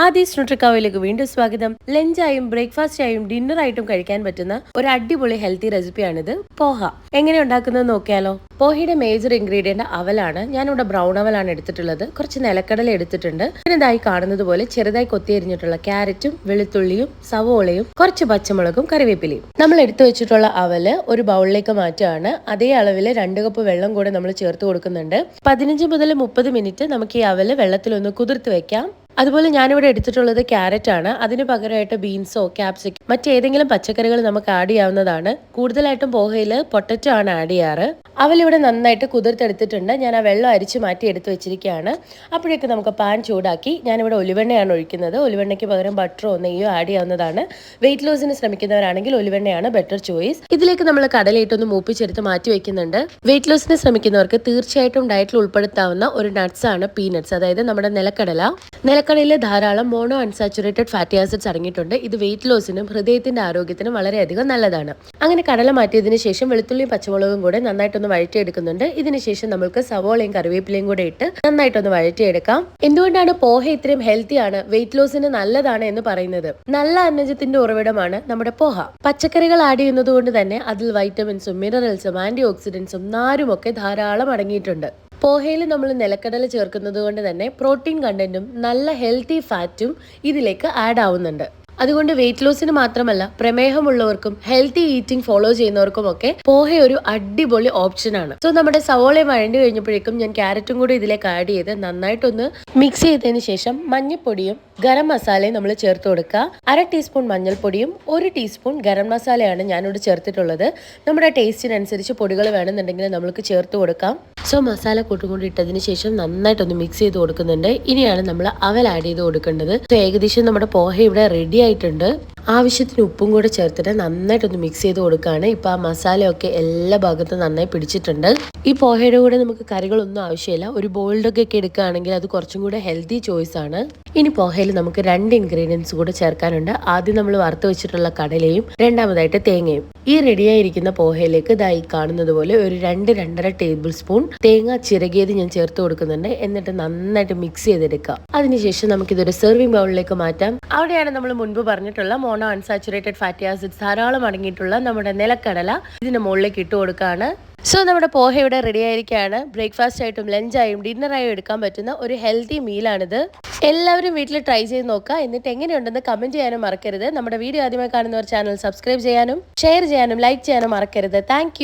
ആദീസ് ന്യൂട്രിക്കോയിലേക്ക് വീണ്ടും സ്വാഗതം. ലഞ്ചായും ബ്രേക്ക്ഫാസ്റ്റായും ഡിന്നറായിട്ടും കഴിക്കാൻ പറ്റുന്ന ഒരു അടിപൊളി ഹെൽത്തി റെസിപ്പിയാണിത്, പോഹ. എങ്ങനെ ഉണ്ടാക്കുന്നത് നോക്കിയാലോ. പോഹയുടെ മേജർ ഇൻഗ്രീഡിയന്റ് അവലാണ്. ഞാനിവിടെ ബ്രൗൺ അവലാണ് എടുത്തിട്ടുള്ളത്. കുറച്ച് നിലക്കടല എടുത്തിട്ടുണ്ട്. ഇതായി കാണുന്നത് പോലെ ചെറുതായി കൊത്തിയരിഞ്ഞിട്ടുള്ള ക്യാരറ്റും വെളുത്തുള്ളിയും സവോളയും കുറച്ച് പച്ചമുളകും കറിവേപ്പിലയും. നമ്മൾ എടുത്തു വെച്ചിട്ടുള്ള അവല് ഒരു ബൗളിലേക്ക് മാറ്റുകയാണ്. അതേ അളവിൽ 2 കപ്പ് വെള്ളം കൂടെ നമ്മൾ ചേർത്ത് കൊടുക്കുന്നുണ്ട്. 15 മുതൽ 30 മിനിറ്റ് നമുക്ക് ഈ അവല് വെള്ളത്തിലൊന്ന് കുതിർത്ത് വെക്കാം. അതുപോലെ ഞാനിവിടെ എടുത്തിട്ടുള്ളത് ക്യാരറ്റ് ആണ്. അതിന് പകരമായിട്ട് ബീൻസോ ക്യാപ്സിക്കം മറ്റേതെങ്കിലും പച്ചക്കറികൾ നമുക്ക് ആഡ് ചെയ്യാവുന്നതാണ്. കൂടുതലായിട്ടും പോഹയിൽ പൊട്ടറ്റോ ആണ് ആഡ് ചെയ്യാറ്. അവലിവിടെ നന്നായിട്ട് കുതിർത്തെടുത്തിട്ടുണ്ട്. ഞാൻ ആ വെള്ളം അരിച്ച് മാറ്റി എടുത്ത് വെച്ചിരിക്കുകയാണ്. അപ്പോഴേക്ക് നമുക്ക് പാൻ ചൂടാക്കി ഞാനിവിടെ ഒലിവെണ്ണയാണ് ഒഴിക്കുന്നത്. ഒലിവെണ്ണയ്ക്ക് പകരം ബട്ടറോ നെയ്യോ ആഡ് ചെയ്യാവുന്നതാണ്. വെയിറ്റ് ലോസിന് ശ്രമിക്കുന്നവരാണെങ്കിൽ ഒലിവെണ്ണയാണ് ബെറ്റർ ചോയ്സ്. ഇതിലേക്ക് നമ്മൾ കടലയിട്ടൊന്ന് മൂപ്പിച്ചെടുത്ത് മാറ്റി വെക്കുന്നുണ്ട്. വെയിറ്റ് ലോസിന് ശ്രമിക്കുന്നവർക്ക് തീർച്ചയായിട്ടും ഡയറ്റിൽ ഉൾപ്പെടുത്താവുന്ന ഒരു നട്ട്സ് ആണ് പീനട്സ്, അതായത് നമ്മുടെ നിലക്കടല. നിലക്കടലിൽ ധാരാളം മോണോ അൺസാച്ചുറേറ്റഡ് ഫാറ്റി ആസിഡ്സ് അടങ്ങിയിട്ടുണ്ട്. ഇത് വെയിറ്റ് ലോസിനും ഹൃദയത്തിന്റെ ആരോഗ്യത്തിനും വളരെയധികം നല്ലതാണ്. അങ്ങനെ കടല മാറ്റിയതിനു ശേഷം വെളുത്തുള്ളിയും പച്ചമുളകും കൂടെ നന്നായിട്ടൊന്ന് വഴറ്റിയെടുക്കുന്നുണ്ട്. ഇതിനുശേഷം നമുക്ക് സവോളയും കറിവേപ്പിലയും കൂടെ ഇട്ട് നന്നായിട്ടൊന്ന് വഴറ്റിയെടുക്കാം. എന്തുകൊണ്ടാണ് പോഹ ഇത്രയും ഹെൽത്തിയാണ്, വെയിറ്റ് ലോസിന് നല്ലതാണ് എന്ന് പറയുന്നത്? നല്ല അന്നജത്തിന്റെ ഉറവിടമാണ് നമ്മുടെ പോഹ. പച്ചക്കറികൾ ആഡ് ചെയ്യുന്നത് കൊണ്ട് തന്നെ അതിൽ വൈറ്റമിൻസും മിനറൽസും ആന്റി ഓക്സിഡന്റ്സും നാരും ഒക്കെ ധാരാളം അടങ്ങിയിട്ടുണ്ട്. പോഹയിൽ നമ്മൾ നിലക്കടല ചേർക്കുന്നത് കൊണ്ട് തന്നെ പ്രോട്ടീൻ കണ്ടന്റും നല്ല ഹെൽത്തി ഫാറ്റും ഇതിലേക്ക് ആഡ് ആവുന്നുണ്ട്. അതുകൊണ്ട് വെയിറ്റ് ലോസിന് മാത്രമല്ല, പ്രമേഹമുള്ളവർക്കും ഹെൽത്തി ഈറ്റിംഗ് ഫോളോ ചെയ്യുന്നവർക്കും ഒക്കെ പോഹ ഒരു അടിപൊളി ഓപ്ഷനാണ്. സോ നമ്മുടെ സവോളയും വഴണ്ടി കഴിഞ്ഞപ്പോഴേക്കും ഞാൻ ക്യാരറ്റും കൂടി ഇതിലേക്ക് ആഡ് ചെയ്ത് നന്നായിട്ടൊന്ന് മിക്സ് ചെയ്തതിന് ശേഷം മഞ്ഞൾപ്പൊടിയും ഗരം മസാലയും നമ്മൾ ചേർത്ത് കൊടുക്കുക. 1/2 ടീസ്പൂൺ മഞ്ഞൾപ്പൊടിയും 1 ടീസ്പൂൺ ഗരം മസാലയാണ് ഞാനിവിടെ ചേർത്തിട്ടുള്ളത്. നമ്മുടെ ടേസ്റ്റിനനുസരിച്ച് പൊടികൾ വേണമെന്നുണ്ടെങ്കിൽ നമുക്ക് ചേർത്ത് കൊടുക്കാം. സോ മസാല കൂട്ടുകൊണ്ട് ഇട്ടതിന് ശേഷം നന്നായിട്ടൊന്ന് മിക്സ് ചെയ്ത് കൊടുക്കുന്നുണ്ട്. ഇനിയാണ് നമ്മൾ അവൽ ആഡ് ചെയ്ത് കൊടുക്കേണ്ടത്. സോ ഏകദേശം നമ്മുടെ പോഹ ഇവിടെ റെഡി ആയിട്ടുണ്ട്. ആവശ്യത്തിന് ഉപ്പും കൂടെ ചേർത്തിട്ട് നന്നായിട്ടൊന്ന് മിക്സ് ചെയ്ത് കൊടുക്കുകയാണ്. ഇപ്പൊ ആ മസാലയൊക്കെ എല്ലാ ഭാഗത്തും നന്നായി പിടിച്ചിട്ടുണ്ട്. ഈ പോഹയുടെ കൂടെ നമുക്ക് കറികളൊന്നും ആവശ്യമില്ല. ഒരു ബോൾഡ് ഒക്കെ എടുക്കുകയാണെങ്കിൽ അത് കുറച്ചും കൂടെ ഹെൽത്തി ചോയ്സ് ആണ്. ഇനി പോഹയിൽ നമുക്ക് 2 ഇൻഗ്രീഡിയൻസ് കൂടെ ചേർക്കാനുണ്ട്. ആദ്യം നമ്മൾ വറുത്ത് വെച്ചിട്ടുള്ള കടലയും രണ്ടാമതായിട്ട് തേങ്ങയും. ഈ റെഡിയായിരിക്കുന്ന പോഹയിലേക്ക് ഇതായി കാണുന്നത് പോലെ ഒരു 2-2.5 ടേബിൾ സ്പൂൺ തേങ്ങ ചിരകിയത് ഞാൻ ചേർത്ത് കൊടുക്കുന്നുണ്ട്. എന്നിട്ട് നന്നായിട്ട് മിക്സ് ചെയ്തെടുക്കാം. അതിനുശേഷം നമുക്കിതൊരു സെർവിംഗ് ബൗളിലേക്ക് മാറ്റാം. അവിടെയാണ് നമ്മൾ മുൻപ് പറഞ്ഞിട്ടുള്ള മോണോ അൺസാച്ചുറേറ്റഡ് ഫാറ്റി ആസിഡ്സ് ധാരാളം അടങ്ങിയിട്ടുള്ള നമ്മുടെ നിലക്കടല ഇതിന്റെ മുകളിലേക്ക് ഇട്ട് കൊടുക്കുകയാണ്. സോ നമ്മുടെ പോഹ ഇവിടെ റെഡി ആയിരിക്കുകയാണ്. ബ്രേക്ക്ഫാസ്റ്റ് ആയിട്ടും ലഞ്ചായും ഡിന്നറായും എടുക്കാൻ പറ്റുന്ന ഒരു ഹെൽത്തി മീലാണിത്. എല്ലാവരും വീട്ടിൽ ട്രൈ ചെയ്ത് നോക്കുക. എന്നിട്ട് എങ്ങനെയുണ്ടെന്ന് കമന്റ് ചെയ്യാനും മറക്കരുത്. നമ്മുടെ വീഡിയോ ആദ്യമായി കാണുന്നവർ ചാനൽ സബ്സ്ക്രൈബ് ചെയ്യാനും ഷെയർ ചെയ്യാനും ലൈക്ക് ചെയ്യാനും മറക്കരുത്. താങ്ക്